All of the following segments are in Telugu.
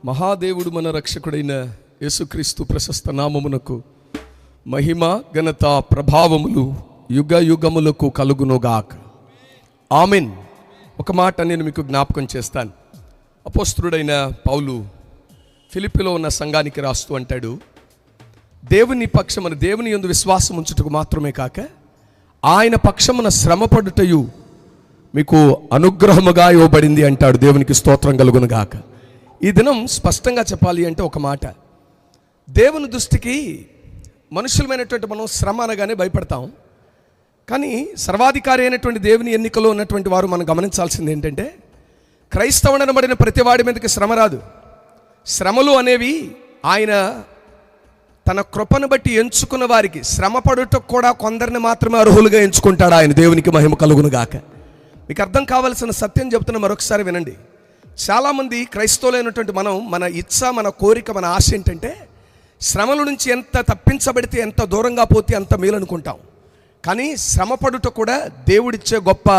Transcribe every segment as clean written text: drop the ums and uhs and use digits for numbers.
మహాదేవుడు మన రక్షకుడైన యేసుక్రీస్తు ప్రశస్త నామమునకు మహిమ ఘనత ప్రభావములు యుగ యుగములకు కలుగునుగాక. ఆమెన్. ఒక మాట నేను మీకు జ్ఞాపకం చేస్తాను. అపోస్తలుడైన పౌలు ఫిలిప్పీలో ఉన్న సంఘానికి రాస్తూ అంటాడు, దేవుని పక్షమున దేవుని యందు విశ్వాసం ఉంచుటకు మాత్రమే కాక ఆయన పక్షమున శ్రమపడుటయు మీకు అనుగ్రహముగా ఇవ్వబడింది అంటాడు. దేవునికి స్తోత్రం కలుగునుగాక. ఈ దినం స్పష్టంగా చెప్పాలి అంటే ఒక మాట, దేవుని దృష్టికి మనుషులమైనటువంటి మనం శ్రమ అనగానే భయపడతాం. కానీ సర్వాధికారి అయినటువంటి దేవుని ఎన్నికలో ఉన్నటువంటి వారు మనం గమనించాల్సింది ఏంటంటే, క్రైస్తవుడనబడిన ప్రతి వాడి మీదకి శ్రమ రాదు. శ్రమలు అనేవి ఆయన తన కృపను బట్టి ఎంచుకున్న వారికి, శ్రమ పడుటకు కూడా కొందరిని మాత్రమే అర్హులుగా ఎంచుకుంటాడు ఆయన. దేవునికి మహిమ కలుగునుగాక. మీకు అర్థం కావాల్సిన సత్యం చెప్తున్న మరొకసారి వినండి. చాలామంది క్రైస్తవులైనటువంటి మనం, మన ఇచ్చ, మన కోరిక, మన ఆశ ఏంటంటే శ్రమల నుంచి ఎంత తప్పించబడితే, ఎంత దూరంగా పోతే అంత మేలు అనుకుంటాం. కానీ శ్రమ పడుట కూడా దేవుడిచ్చే గొప్ప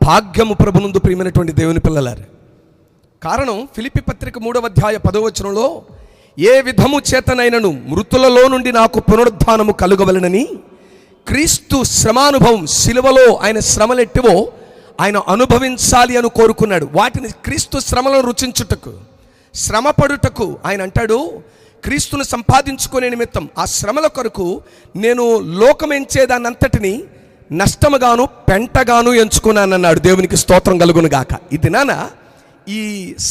భాగ్యము ప్రభునందు ప్రియమైనటువంటి దేవుని పిల్లలారు. కారణం ఫిలిప్పీ పత్రిక 3వ అధ్యాయ 10వ వచనంలో, ఏ విధము చేతనైనను మృతులలో నుండి నాకు పునరుద్ధానము కలుగవలెనని క్రీస్తు శ్రమానుభవం, శిలువలో ఆయన శ్రమలెట్టివో ఆయన అనుభవించాలి అని కోరుకున్నాడు. వాటిని క్రీస్తు శ్రమలను రుచించుటకు, శ్రమ పడుటకు ఆయన అంటాడు, క్రీస్తును సంపాదించుకునే నిమిత్తం ఆ శ్రమల కొరకు నేను లోకమెంచేదాన్ని అంతటిని నష్టముగాను పెంటగాను ఎంచుకున్నానన్నాడు. దేవునికి స్తోత్రం కలుగునుగాక. ఇది నాన్న ఈ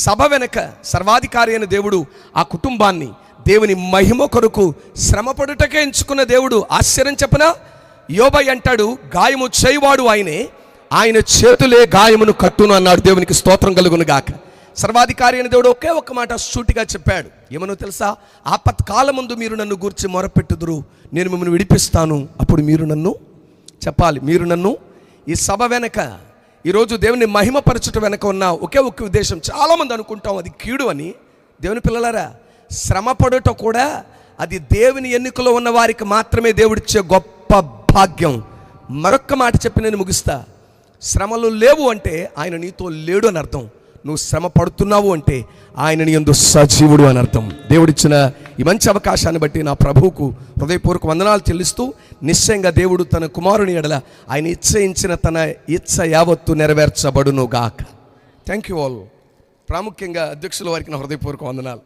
సభ వెనక సర్వాధికారి అయిన దేవుడు ఆ కుటుంబాన్ని దేవుని మహిమ కొరకు శ్రమపడుటకే ఎంచుకున్న దేవుడు. ఆశ్చర్యం చెప్పనా, యోబు అంటాడు, గాయము చేయవాడు ఆయనే, ఆయన చేతులే గాయమును కట్టును అన్నాడు. దేవునికి స్తోత్రం కలుగునుగాక. సర్వాధికారి అయిన దేవుడు ఒకే ఒక్క మాట సూటిగా చెప్పాడు. ఏమనో తెలుసా? ఆపత్కాలమందు మీరు నన్ను గూర్చి మొరపెట్టుదురు, నేను మిమ్మల్ని విడిపిస్తాను, అప్పుడు మీరు నన్ను చెప్పాలి. మీరు నన్ను ఈ సభ వెనక, ఈరోజు దేవుని మహిమపరచుట వెనక ఉన్న ఒకే ఒక్క ఉద్దేశం. చాలామంది అనుకుంటాం అది కీడు అని. దేవుని పిల్లలారా, శ్రమ పడుట కూడా అది దేవుని ఎన్నికలో ఉన్న వారికి మాత్రమే దేవుడిచ్చే గొప్ప భాగ్యం. మరొక్క మాట చెప్పి నేను ముగిస్తా. శ్రమలు లేవు అంటే ఆయన నీతో లేడు అని అర్థం. నువ్వు శ్రమ పడుతున్నావు అంటే ఆయన నీ యందు సజీవుడు అని అర్థం. దేవుడిచ్చిన ఈ మంచి అవకాశాన్ని బట్టి నా ప్రభువుకు హృదయపూర్వక వందనాలు చెల్లిస్తూ, నిశ్చయంగా దేవుడు తన కుమారుని ఎడల ఆయన ఇచ్చయించిన తన ఇచ్చ యావత్తు నెరవేర్చబడును గాక. Thank you all. ప్రాముఖ్యంగా అధ్యక్షుల వారికి నా హృదయపూర్వక వందనాలు.